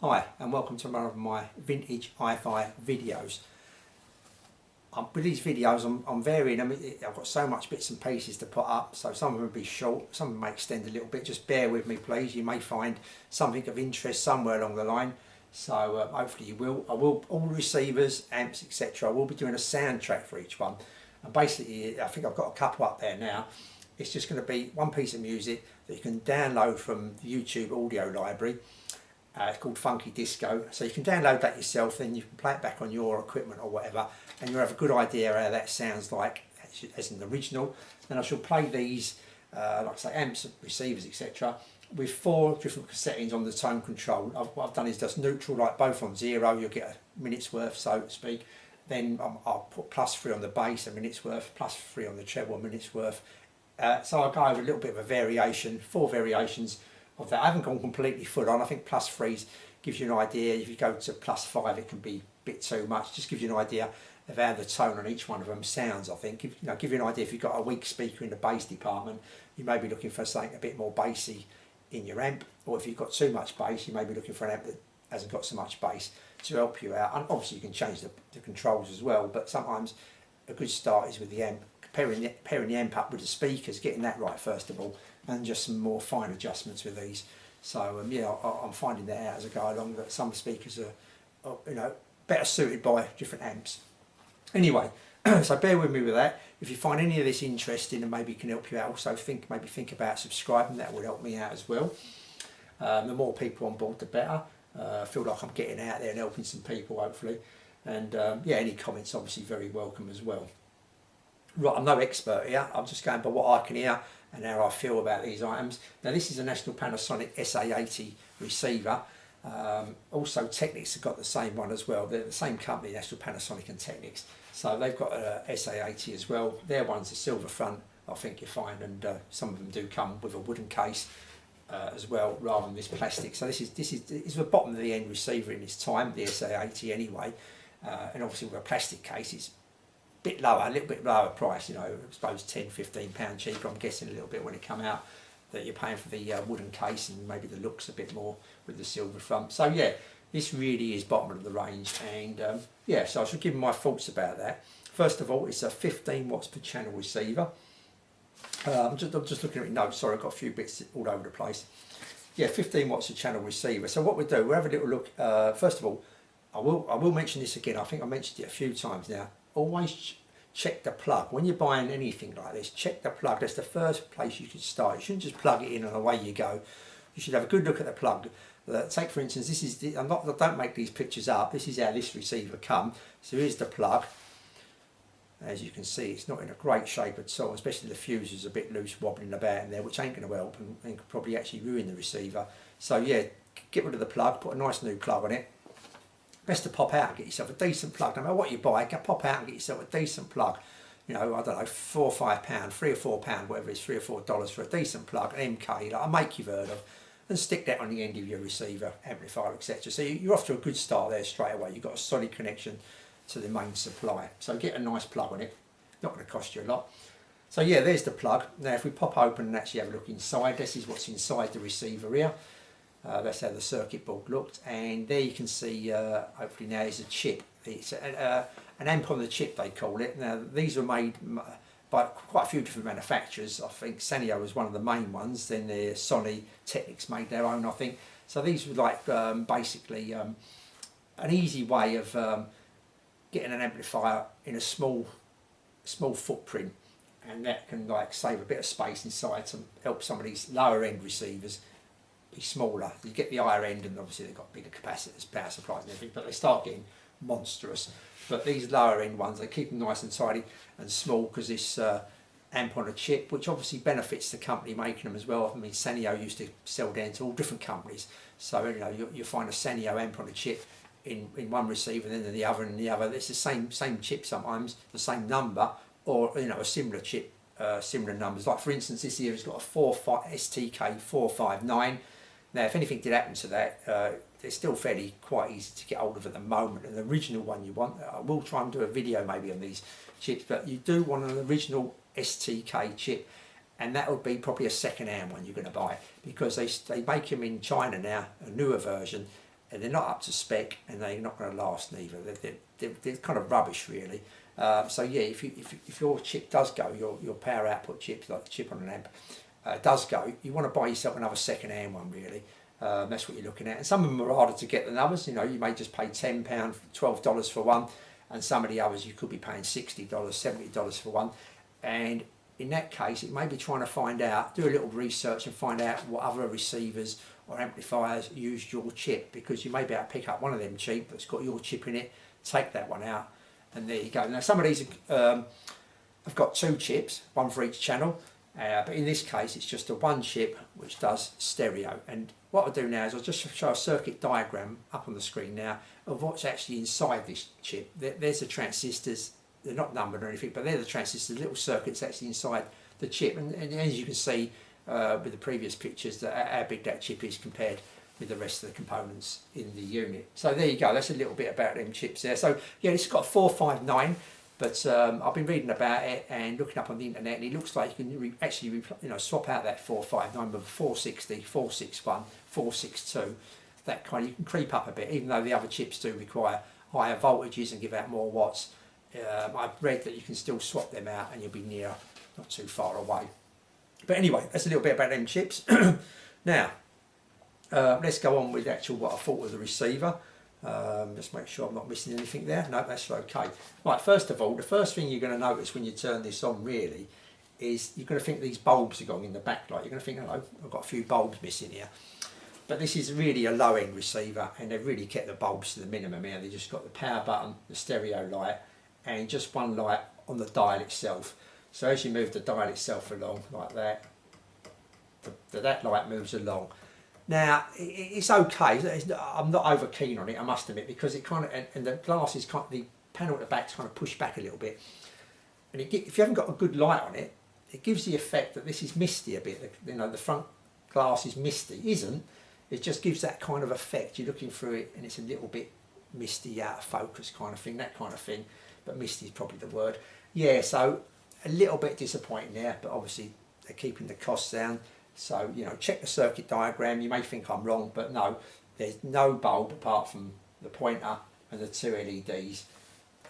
Hi and welcome to one of my vintage hi-fi videos. With these videos I'm varying them. I've got so much bits and pieces to put up, so some of them will be short, some of them may extend a little bit. Just bear with me please, you may find something of interest somewhere along the line, so hopefully you will. All receivers, amps, etc. I will be doing a soundtrack for each one, and basically I think I've got a couple up there now. It's just going to be one piece of music that you can download from the YouTube audio library. It's called Funky Disco, so you can download that yourself, then you can play it back on your equipment or whatever, and you'll have a good idea how that sounds like as an original. Then I shall play these, like I say, amps, receivers, etc. with 4 different settings on the tone control. What I've done is just neutral, like both on 0, you'll get a minute's worth, so to speak. Then I'll put +3 on the bass, a minute's worth, +3 on the treble, a minute's worth. So I'll go over a little bit of a variation, 4 variations of that. I haven't gone completely full on. I think +3 gives you an idea. If you go to +5 it can be a bit too much. Just gives you an idea of how the tone on each one of them sounds. I think give you an idea. If you've got a weak speaker in the bass department, you may be looking for something a bit more bassy in your amp, or if you've got too much bass you may be looking for an amp that hasn't got so much bass to help you out. And obviously you can change the controls as well, but sometimes a good start is with the amp, pairing the amp up with the speakers, getting that right first of all, and just some more fine adjustments with these. So yeah, I'm finding that out as I go along, that some speakers are better suited by different amps. Anyway, so bear with me with that. If you find any of this interesting and maybe can help you out, also think about subscribing. That would help me out as well. The more people on board the better. I feel like I'm getting out there and helping some people hopefully, and yeah, any comments obviously very welcome as well. Right, I'm no expert here, I'm just going by what I can hear and how I feel about these items. Now this is a National Panasonic SA80 receiver. Also Technics have got the same one as well. They're the same company, National Panasonic and Technics. So they've got a SA80 as well. Their one's a silver front, I think you find, and some of them do come with a wooden case as well, rather than this plastic. So this is the bottom of the end receiver in its time, the SA80 anyway. And obviously with a plastic case it's bit lower, a little bit lower price, I suppose £10–15 cheaper, I'm guessing a little bit when it come out, that you're paying for the wooden case and maybe the looks a bit more with the silver front. So yeah, this really is bottom of the range, and yeah, so I should give you my thoughts about that. First of all, it's a 15 watts per channel receiver. I'm just looking at my notes, sorry, I've got a few bits all over the place. Yeah, 15 watts per channel receiver. So what we'll do, we'll have a little look. First of all, I will mention this again, I think I mentioned it a few times now. Always check the plug. When you're buying anything like this, check the plug. That's the first place you should start. You shouldn't just plug it in and away you go. You should have a good look at the plug. Take for instance, this is I don't make these pictures up. This is how this receiver come. So here's the plug. As you can see, it's not in a great shape at all, especially the fuse is a bit loose, wobbling about in there, which ain't going to help and could probably actually ruin the receiver. So yeah, get rid of the plug, put a nice new plug on it. Best to pop out and get yourself a decent plug. No matter what you buy, pop out and get yourself a decent plug. I don't know, £4 or £5, £3 or £4, whatever it is, $3 or $4 for a decent plug, an MK, like a make you've heard of, and stick that on the end of your receiver, amplifier, etc. So you're off to a good start there straight away. You've got a solid connection to the main supply. So get a nice plug on it. Not going to cost you a lot. So yeah, there's the plug. Now if we pop open and actually have a look inside, this is what's inside the receiver here. That's how the circuit board looked, and there you can see hopefully now is a chip. It's an amp on the chip they call it. Now these are made by quite a few different manufacturers. I think Sanyo was one of the main ones, then Sony, Technics made their own I think. So these were like basically an easy way of getting an amplifier in a small footprint, and that can like save a bit of space inside to help some of these lower end receivers be smaller. You get the higher end and obviously they've got bigger capacitors, power supplies and everything, but they start getting monstrous. But these lower end ones, they keep them nice and tidy and small, because this amp on a chip, which obviously benefits the company making them as well. I mean, Sanyo used to sell down to all different companies, so you find a Sanyo amp on a chip in one receiver, and then in the other, and the other. It's the same chip sometimes, the same number, or a similar chip, similar numbers. Like for instance, this here has got a STK 459. Now, if anything did happen to that, they're still fairly quite easy to get hold of at the moment. An original one you want, I will try and do a video maybe on these chips, but you do want an original STK chip, and that would be probably a second-hand one you're going to buy, because they make them in China now, a newer version, and they're not up to spec, and they're not going to last neither. They're kind of rubbish really. So yeah, if your chip does go, your power output chip, like the chip on an amp, does go, you want to buy yourself another second-hand one really. That's what you're looking at. And some of them are harder to get than others. You know, you may just pay £10, $12 for one, and some of the others you could be paying $60, $70 for one. And in that case, it may be trying to find out, do a little research and find out what other receivers or amplifiers use your chip, because you may be able to pick up one of them cheap that's got your chip in it, take that one out, and there you go. Now some of these have got 2 chips, one for each channel, but in this case it's just a 1 chip which does stereo. And what I'll do now is I'll just show a circuit diagram up on the screen now of what's actually inside this chip. There's the transistors. They're not numbered or anything, but they're the transistors, little circuits actually inside the chip. And as you can see with the previous pictures, how big that chip is compared with the rest of the components in the unit. So there you go, that's a little bit about them chips there. So yeah, it's got 459, but I've been reading about it and looking up on the internet, and it looks like you can actually swap out that 459 with 460, 461, 462. That kind of, you can creep up a bit, even though the other chips do require higher voltages and give out more watts. I've read that you can still swap them out and you'll be near, not too far away. But anyway, that's a little bit about them chips. Now, let's go on with actual what I thought of the receiver. Just make sure I'm not missing anything there. No, that's okay. Right, first of all, the first thing you're going to notice when you turn this on really is you're going to think these bulbs are going in the backlight. You're going to think, hello, I've got a few bulbs missing here. But this is really a low-end receiver, and they've really kept the bulbs to the minimum here. They've just got the power button, the stereo light, and just one light on the dial itself. So as you move the dial itself along like that, that light moves along. Now it's okay. I'm not over keen on it, I must admit, because it kind of, and the glass is kind of, the panel at the back is kind of pushed back a little bit, and if you haven't got a good light on it, it gives the effect that this is misty a bit. The front glass is misty. It isn't. It just gives that kind of effect. You're looking through it and it's a little bit misty, out of focus kind of thing, that kind of thing. But misty is probably the word. Yeah, so a little bit disappointing there, but obviously they're keeping the costs down. So, check the circuit diagram. You may think I'm wrong, but no, there's no bulb apart from the pointer and the 2 LEDs.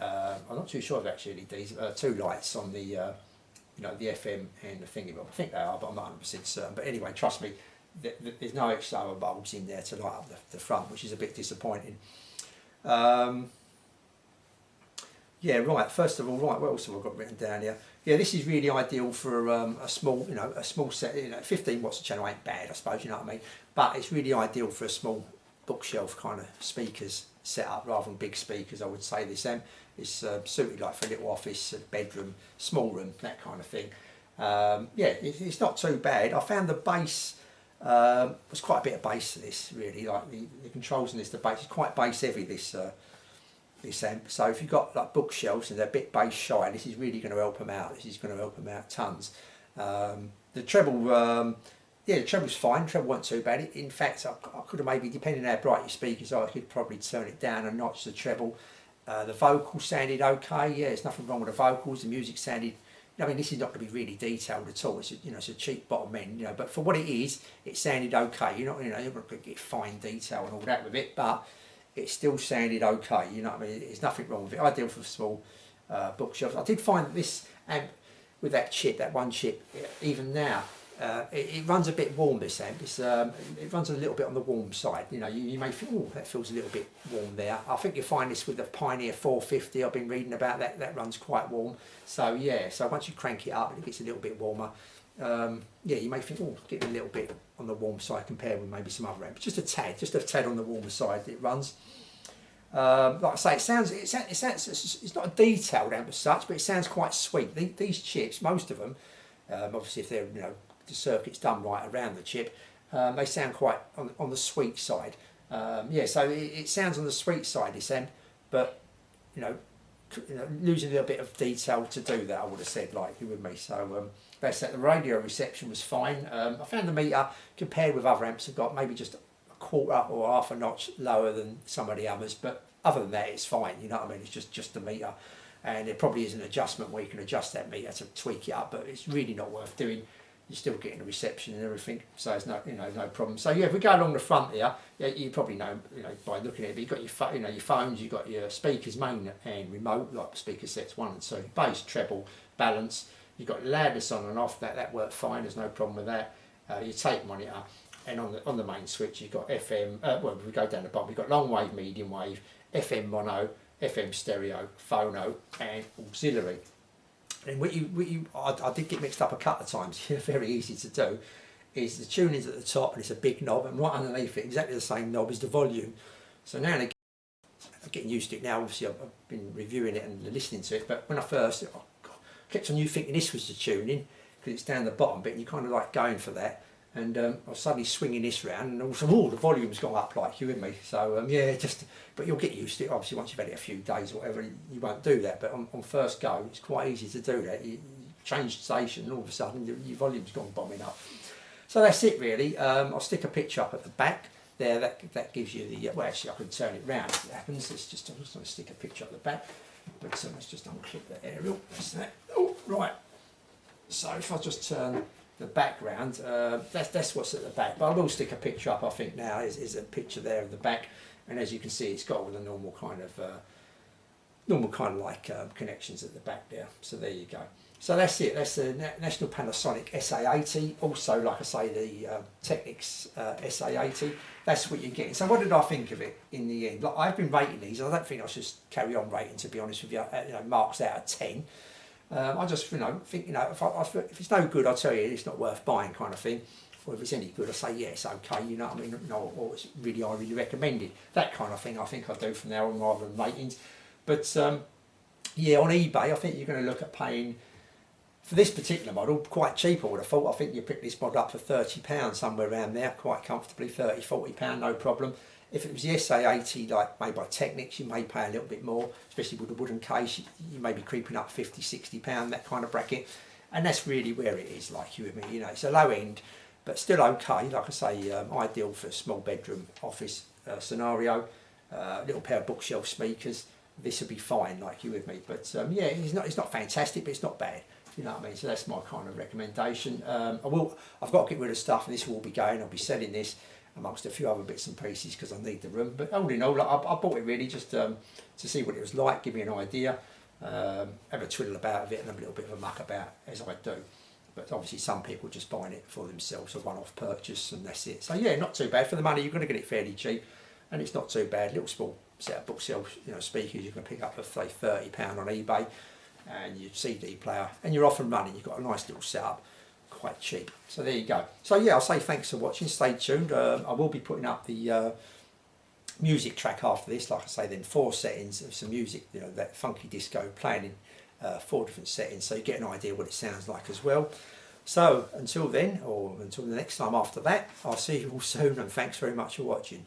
I'm not too sure if they're actually LEDs, 2 lights on the, the FM and the thingy. Well, I think they are, but I'm not 100% certain. But anyway, trust me, there's no extra bulbs in there to light up the front, which is a bit disappointing. Yeah, right. First of all, right. What else have I got written down here? Yeah, this is really ideal for a small, a small set. 15 watts a channel ain't bad, I suppose. You know what I mean? But it's really ideal for a small bookshelf kind of speakers setup rather than big speakers. I would say this amp is suited like for a little office, a bedroom, small room, that kind of thing. Yeah, it's not too bad. I found the bass. There's quite a bit of bass to this, really. Like the controls in this, the bass is quite bass heavy. This amp. So if you've got like bookshelves and they're a bit bass shy, this is really going to help them out. This is going to help them out tons. The treble, yeah, the treble's fine. Treble wasn't too bad. In fact, I could have maybe, depending on how bright your speakers are, I could probably turn it down a notch. The treble, the vocals sounded okay. Yeah, there's nothing wrong with the vocals. The music sounded. I mean, this is not going to be really detailed at all. It's it's a cheap bottom end, but for what it is, it sounded okay. You're not going to get fine detail and all that with it, but it still sounded okay. You know what I mean? There's nothing wrong with it. Ideal for small bookshelves. I did find that this amp with that chip, that one chip, even now, it runs a bit warm. This amp, it runs a little bit on the warm side. You may think, oh, that feels a little bit warm there. I think you'll find this with the Pioneer 450. I've been reading about that. That runs quite warm. So yeah, so once you crank it up, it gets a little bit warmer. Yeah, you may think, oh, getting a little bit on the warm side compared with maybe some other amps. Just a tad on the warmer side it runs. Like I say, it sounds, it's not a detailed amp as such, but it sounds quite sweet. These chips, most of them, obviously if they're, the circuit's done right around the chip, they sound quite on the sweet side. Yeah, so it sounds on the sweet side, this amp, but, losing a little bit of detail to do that, I would have said, like you with me. So that's that. The radio reception was fine. I found the meter, compared with other amps, have got maybe just a quarter or half a notch lower than some of the others, but other than that, it's fine. You know what I mean? It's just the meter, and there probably is an adjustment where you can adjust that meter to tweak it up, but it's really not worth doing. you're still getting the reception and everything, so it's no, you know, no problem. So yeah, if we go along the front here, yeah, you probably know, you know, by looking at it, but you've got your, you know, your phones, you've got your speakers, main and remote, like speaker sets 1 and 2, bass, treble, balance. You've got loudness on and off. That worked fine. There's no problem with that. Your tape monitor, and on the main switch, you've got FM. Well, if we go down the bottom, you've got long wave, medium wave, FM mono, FM stereo, phono, and auxiliary. And I did get mixed up a couple of times. Very easy to do. Is the tuning's at the top, and it's a big knob, and right underneath it, exactly the same knob, is the volume. So now and again, I'm getting used to it now. Obviously, I've been reviewing it and listening to it, but when I first, oh God, kept on you thinking this was the tuning because it's down the bottom bit, and you kind of like going for that. And I was suddenly swinging this round, and also, the volume's gone up, like you with me. So yeah, but you'll get used to it. Obviously, once you've had it a few days or whatever, you won't do that. But on first go, it's quite easy to do that. You change station, and all of a sudden your volume's gone bombing up. So that's it really. I'll stick a picture up at the back there. That gives you the. Well, actually, I can turn it round if it happens. I'm just going to stick a picture up the back. But let's just unclip that aerial. That's that. Oh, right. So if I just turn the background, that's what's at the back, but I will stick a picture up. I think now is a picture there of the back, and as you can see, it's got all the normal kind of like connections at the back there. So there you go. So that's it. That's the National Panasonic SA80. Also, like I say, the Technics SA80. That's what you're getting. So what did I think of it in the end? Like, I've been rating these. I don't think I should carry on rating, to be honest with you. You know, marks out of 10. I just, you know, think, you know, if it's no good, I'll tell you it's not worth buying, kind of thing. Or if it's any good, I say yeah, it's okay. You know what I mean? You know, or it's really, I really recommend it. That kind of thing. I think I'll do from now on rather than ratings. But yeah, on eBay, I think you're going to look at paying for this particular model quite cheap. I would have thought. I think you pick this model up for £30, somewhere around there, quite comfortably. £30–40, no problem. If it was the SA80, like made by Technics, you may pay a little bit more, especially with the wooden case. You may be creeping up £50–60, that kind of bracket. And that's really where it is, like you and me. You know, it's a low end, but still okay. Like I say, ideal for a small bedroom office scenario. Little pair of bookshelf speakers. This would be fine, like you with me. But yeah, it's not fantastic, but it's not bad. You know what I mean? So that's my kind of recommendation. I've got to get rid of stuff, and this will be going. I'll be selling this amongst a few other bits and pieces because I need the room. But all in all, I bought it really just to see what it was like, give me an idea, have a twiddle about of it, and have a little bit of a muck about as I do. But obviously some people just buying it for themselves, a one-off purchase, and that's it. So yeah, not too bad for the money. You're going to get it fairly cheap, and it's not too bad. Little small set of bookshelf, you know, speakers you can pick up for say £30 on eBay, and your CD player, and you're off and running. You've got a nice little setup. Quite cheap. So there you go. So yeah, I'll say thanks for watching. Stay tuned. I will be putting up the music track after this. Like I say, then 4 settings of some music, you know, that funky disco playing in 4 different settings, so you get an idea what it sounds like as well. So until then, or until the next time after that, I'll see you all soon, and thanks very much for watching.